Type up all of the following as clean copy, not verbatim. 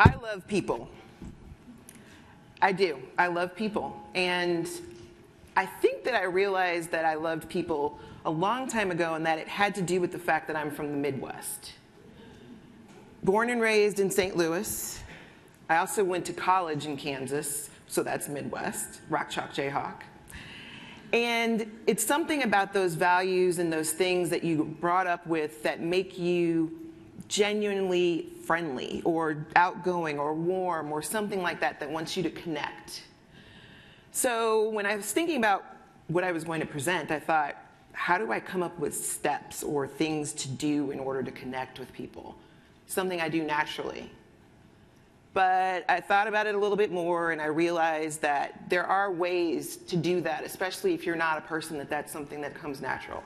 I love people. I do. I love people. And I think that I realized that I loved people a long time ago, and that it had to do with the fact that I'm from the Midwest. Born and raised in St. Louis. I also went to college in Kansas, so that's Midwest, Rock Chalk Jayhawk. And it's something about those values and those things that you brought up with that make you genuinely friendly or outgoing or warm or something like that that wants you to connect. So when I was thinking about what I was going to present, I thought, how do I come up with steps or things to do in order to connect with people? Something I do naturally. But I thought about it a little bit more, and I realized that there are ways to do that, especially if you're not a person that's something that comes natural.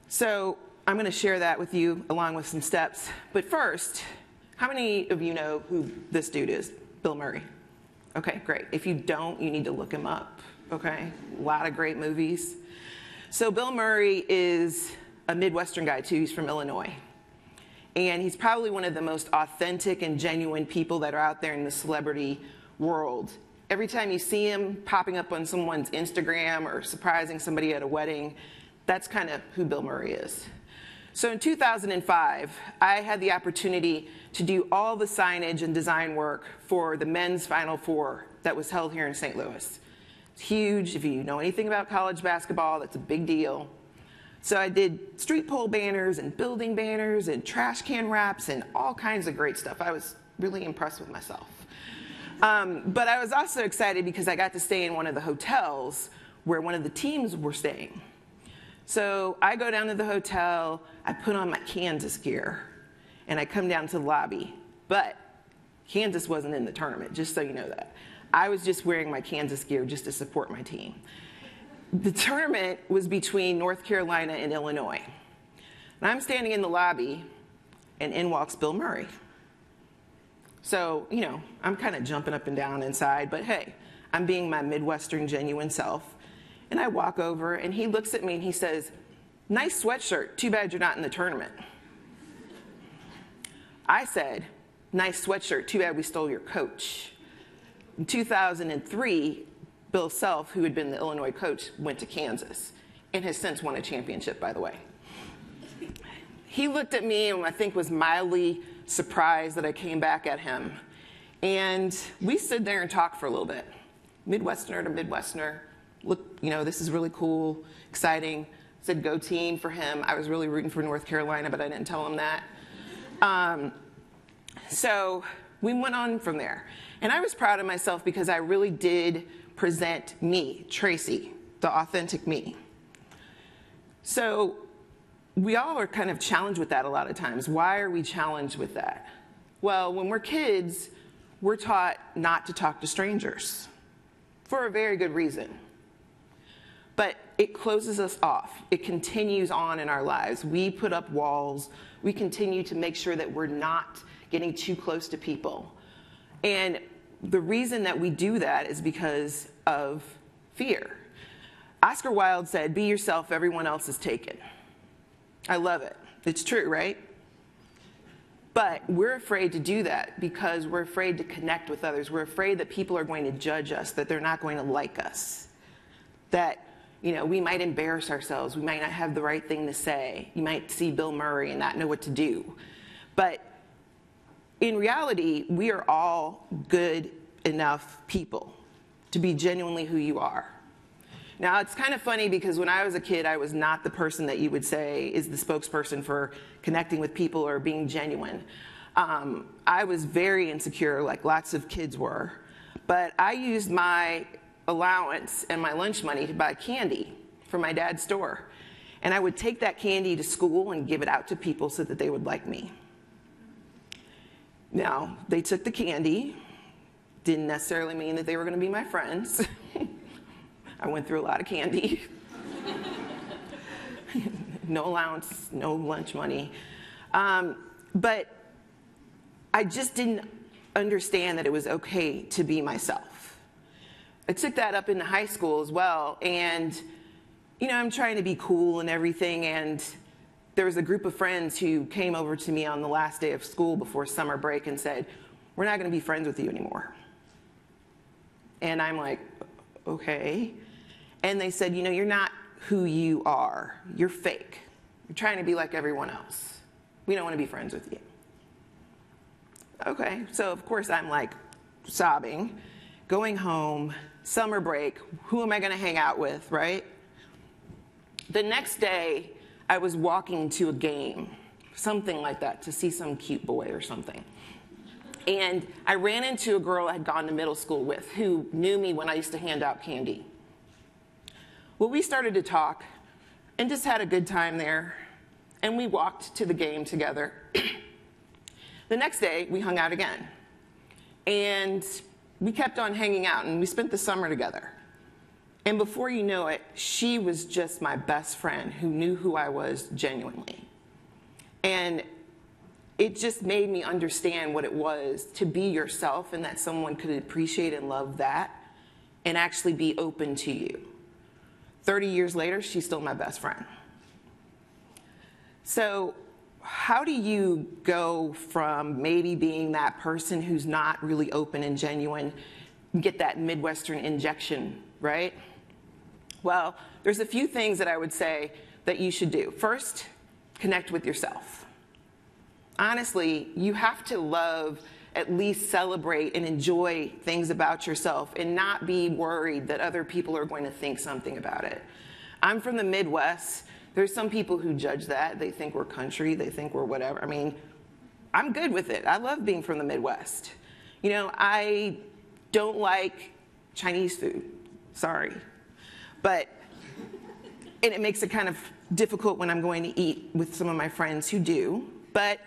So I'm going to share that with you along with some steps. But first, how many of you know who this dude is? Bill Murray. Okay, great. If you don't, you need to look him up, okay? A lot of great movies. So Bill Murray is a Midwestern guy, too. He's from Illinois. And he's probably one of the most authentic and genuine people that are out there in the celebrity world. Every time you see him popping up on someone's Instagram or surprising somebody at a wedding, that's kind of who Bill Murray is. So in 2005, I had the opportunity to do all the signage and design work for the men's Final Four that was held here in St. Louis. It's huge. If you know anything about college basketball, that's a big deal. So I did street pole banners and building banners and trash can wraps and all kinds of great stuff. I was really impressed with myself. But I was also excited because I got to stay in one of the hotels where one of the teams were staying. So I go down to the hotel, I put on my Kansas gear, and I come down to the lobby. But Kansas wasn't in the tournament, just so you know that. I was just wearing my Kansas gear just to support my team. The tournament was between North Carolina and Illinois. And I'm standing in the lobby, and in walks Bill Murray. So, you know, I'm kind of jumping up and down inside, but hey, I'm being my Midwestern genuine self. And I walk over, and he looks at me, and he says, "Nice sweatshirt, too bad you're not in the tournament." I said, "Nice sweatshirt, too bad we stole your coach." In 2003, Bill Self, who had been the Illinois coach, went to Kansas and has since won a championship, by the way. He looked at me and I think was mildly surprised that I came back at him. And we stood there and talked for a little bit. Midwesterner to Midwesterner. Look, you know, this is really cool, exciting. Said go team for him. I was really rooting for North Carolina, but I didn't tell him that. So we went on from there. And I was proud of myself because I really did present me, Tracy, the authentic me. So we all are kind of challenged with that a lot of times. Why are we challenged with that? Well, when we're kids, we're taught not to talk to strangers for a very good reason. But it closes us off. It continues on in our lives. We put up walls. We continue to make sure that we're not getting too close to people. And the reason that we do that is because of fear. Oscar Wilde said, "Be yourself, everyone else is taken." I love it. It's true, right? But we're afraid to do that because we're afraid to connect with others. We're afraid that people are going to judge us, that they're not going to like us, that, you know, we might embarrass ourselves. We might not have the right thing to say. You might see Bill Murray and not know what to do. But in reality, we are all good enough people to be genuinely who you are. Now, it's kind of funny because when I was a kid, I was not the person that you would say is the spokesperson for connecting with people or being genuine. I was very insecure, like lots of kids were. But I used my allowance and my lunch money to buy candy from my dad's store. And I would take that candy to school and give it out to people so that they would like me. Now, they took the candy. Didn't necessarily mean that they were going to be my friends. I went through a lot of candy. No allowance, no lunch money. But I just didn't understand that it was okay to be myself. I took that up into high school as well. And, you know, I'm trying to be cool and everything. And there was a group of friends who came over to me on the last day of school before summer break and said, we're not going to be friends with you anymore. And I'm like, okay. And they said, you're not who you are. You're fake. You're trying to be like everyone else. We don't want to be friends with you. Okay, so of course I'm like sobbing, going home, summer break, who am I going to hang out with, right? The next day, I was walking to a game, something like that, to see some cute boy or something. And I ran into a girl I had gone to middle school with who knew me when I used to hand out candy. Well, we started to talk and just had a good time there. And we walked to the game together. The next day, we hung out again. And we kept on hanging out, and we spent the summer together. And before you know it, she was just my best friend who knew who I was genuinely. And it just made me understand what it was to be yourself and that someone could appreciate and love that and actually be open to you. 30 years later, she's still my best friend. So how do you go from maybe being that person who's not really open and genuine, get that Midwestern injection, right? Well, there's a few things that I would say that you should do. First, connect with yourself. Honestly, you have to love, at least celebrate and enjoy things about yourself and not be worried that other people are going to think something about it. I'm from the Midwest. There's some people who judge that. They think we're country. They think we're whatever. I mean, I'm good with it. I love being from the Midwest. I don't like Chinese food. Sorry. And it makes it kind of difficult when I'm going to eat with some of my friends who do. But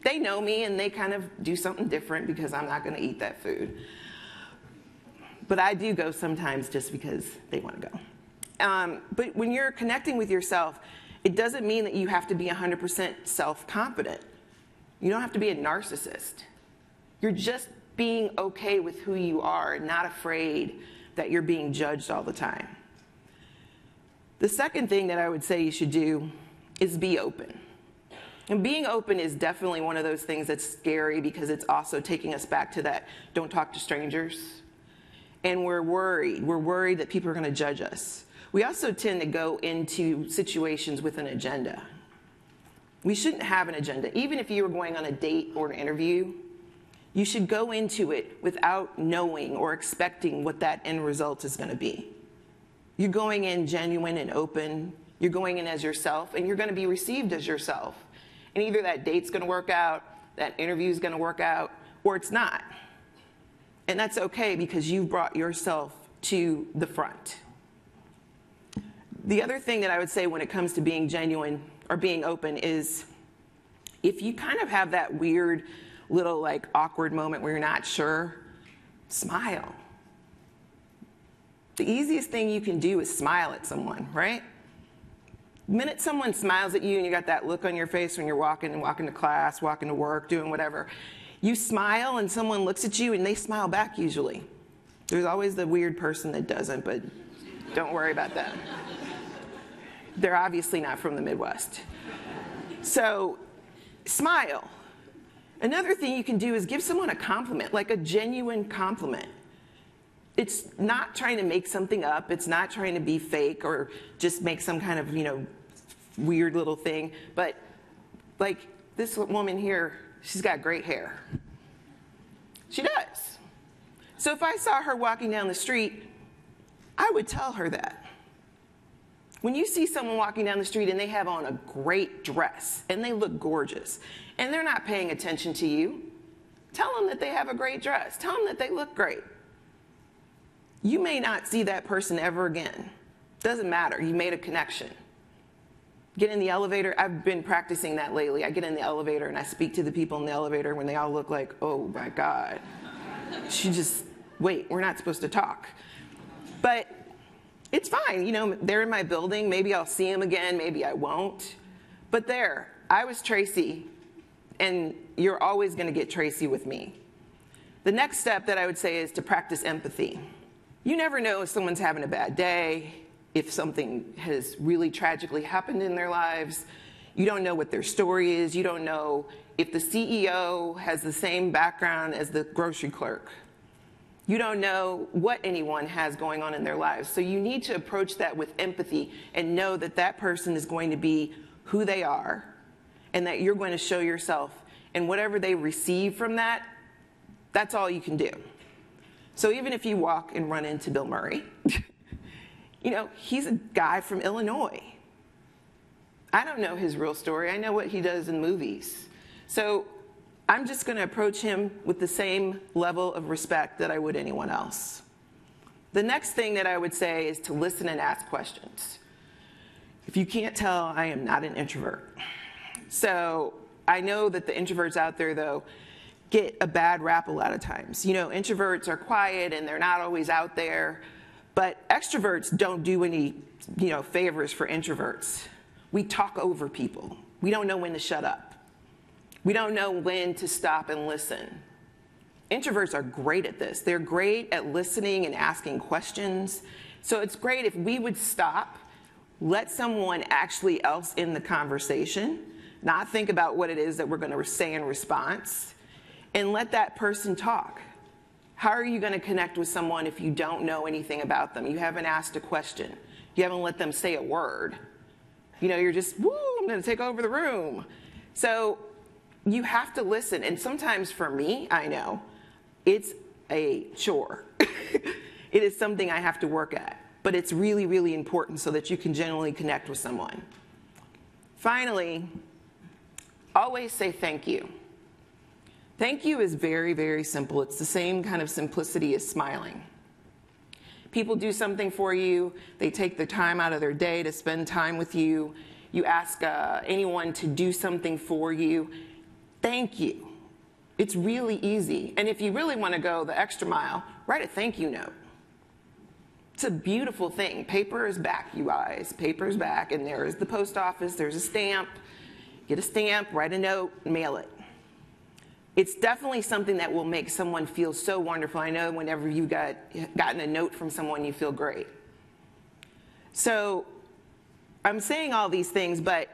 they know me, and they kind of do something different because I'm not going to eat that food. But I do go sometimes just because they want to go. But when you're connecting with yourself, it doesn't mean that you have to be 100% self-confident. You don't have to be a narcissist. You're just being okay with who you are and not afraid that you're being judged all the time. The second thing that I would say you should do is be open. And being open is definitely one of those things that's scary because it's also taking us back to that don't talk to strangers. And we're worried. We're worried that people are going to judge us. We also tend to go into situations with an agenda. We shouldn't have an agenda. Even if you were going on a date or an interview, you should go into it without knowing or expecting what that end result is going to be. You're going in genuine and open. You're going in as yourself, and you're going to be received as yourself. And either that date's going to work out, that interview's going to work out, or it's not. And that's okay because you've brought yourself to the front. The other thing that I would say when it comes to being genuine or being open is if you kind of have that weird little awkward moment where you're not sure, smile. The easiest thing you can do is smile at someone, right? The minute someone smiles at you and you got that look on your face when you're walking to class, walking to work, doing whatever, you smile and someone looks at you and they smile back usually. There's always the weird person that doesn't, but don't worry about that. They're obviously not from the Midwest. So, smile. Another thing you can do is give someone a compliment, like a genuine compliment. It's not trying to make something up. It's not trying to be fake or just make some kind of, weird little thing. But like this woman here, she's got great hair. She does. So if I saw her walking down the street, I would tell her that. When you see someone walking down the street and they have on a great dress and they look gorgeous and they're not paying attention to you, tell them that they have a great dress. Tell them that they look great. You may not see that person ever again. Doesn't matter. You made a connection. Get in the elevator. I've been practicing that lately. I get in the elevator and I speak to the people in the elevator when they all look like, oh my God. Wait, we're not supposed to talk. But it's fine. They're in my building. Maybe I'll see them again. Maybe I won't. But there, I was Traci, and you're always going to get Traci with me. The next step that I would say is to practice empathy. You never know if someone's having a bad day, if something has really tragically happened in their lives. You don't know what their story is. You don't know if the CEO has the same background as the grocery clerk. You don't know what anyone has going on in their lives. So you need to approach that with empathy and know that that person is going to be who they are and that you're going to show yourself. And whatever they receive from that, that's all you can do. So even if you walk and run into Bill Murray, you know, he's a guy from Illinois. I don't know his real story. I know what he does in movies. So I'm just going to approach him with the same level of respect that I would anyone else. The next thing that I would say is to listen and ask questions. If you can't tell, I am not an introvert. So I know that the introverts out there, though, get a bad rap a lot of times. You know, introverts are quiet and they're not always out there, but extroverts don't do any, you know, favors for introverts. We talk over people. We don't know when to shut up. We don't know when to stop and listen. Introverts are great at this. They're great at listening and asking questions. So it's great if we would stop, let someone actually else in the conversation, not think about what it is that we're going to say in response, and let that person talk. How are you going to connect with someone if you don't know anything about them? You haven't asked a question. You haven't let them say a word. You know, you're just, woo, I'm going to take over the room. So you have to listen. And sometimes for me, I know, it's a chore. It is something I have to work at. But it's really, really important so that you can genuinely connect with someone. Finally, always say thank you. Thank you is very, very simple. It's the same kind of simplicity as smiling. People do something for you. They take the time out of their day to spend time with you. You ask anyone to do something for you. Thank you. It's really easy. And if you really want to go the extra mile, write a thank you note. It's a beautiful thing. Paper is back, you guys. Paper is back. And there is the post office. There's a stamp. Get a stamp, write a note, mail it. It's definitely something that will make someone feel so wonderful. I know whenever you've gotten a note from someone, you feel great. So I'm saying all these things, but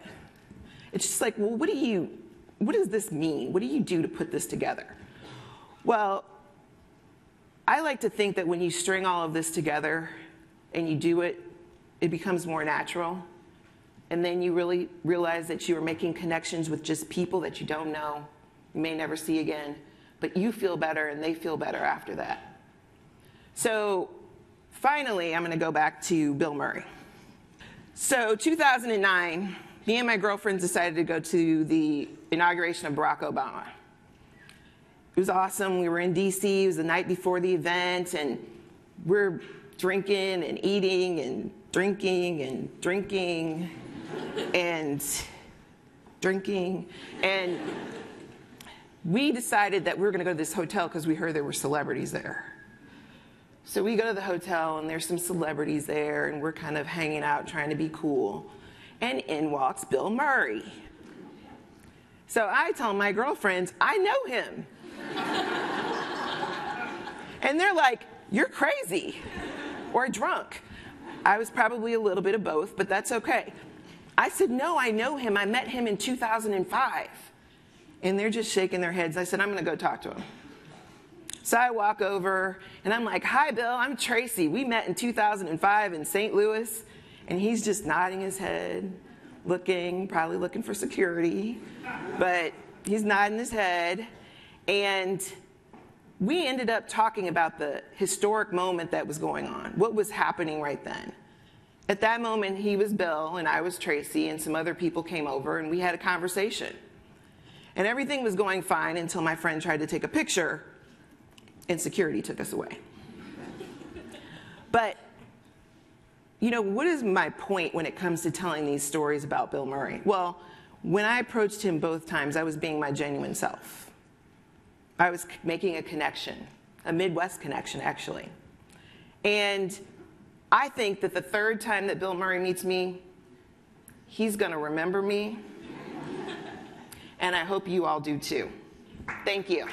it's just like, well, what does this mean? What do you do to put this together? Well, I like to think that when you string all of this together and you do it, it becomes more natural. And then you really realize that you are making connections with just people that you don't know, you may never see again, but you feel better and they feel better after that. So finally, I'm going to go back to Bill Murray. So 2009, me and my girlfriends decided to go to the inauguration of Barack Obama. It was awesome. We were in DC. It was the night before the event, and we're drinking and eating and drinking and drinking and drinking. And we decided that we were going to go to this hotel because we heard there were celebrities there. So we go to the hotel, and there's some celebrities there, and we're kind of hanging out, trying to be cool. And in walks Bill Murray. So I tell my girlfriends, I know him. And they're like, you're crazy or drunk. I was probably a little bit of both, but that's okay. I said, no, I know him. I met him in 2005. And they're just shaking their heads. I said, I'm going to go talk to him. So I walk over, and I'm like, hi, Bill, I'm Traci. We met in 2005 in St. Louis. And he's just nodding his head, probably looking for security. But he's nodding his head. And we ended up talking about the historic moment that was going on, what was happening right then. At that moment, he was Bill, and I was Traci, and some other people came over, and we had a conversation. And everything was going fine until my friend tried to take a picture, and security took us away. But, you know, what is my point when it comes to telling these stories about Bill Murray? Well, when I approached him both times, I was being my genuine self. I was making a connection, a Midwest connection, actually. And I think that the third time that Bill Murray meets me, he's going to remember me. And I hope you all do too. Thank you.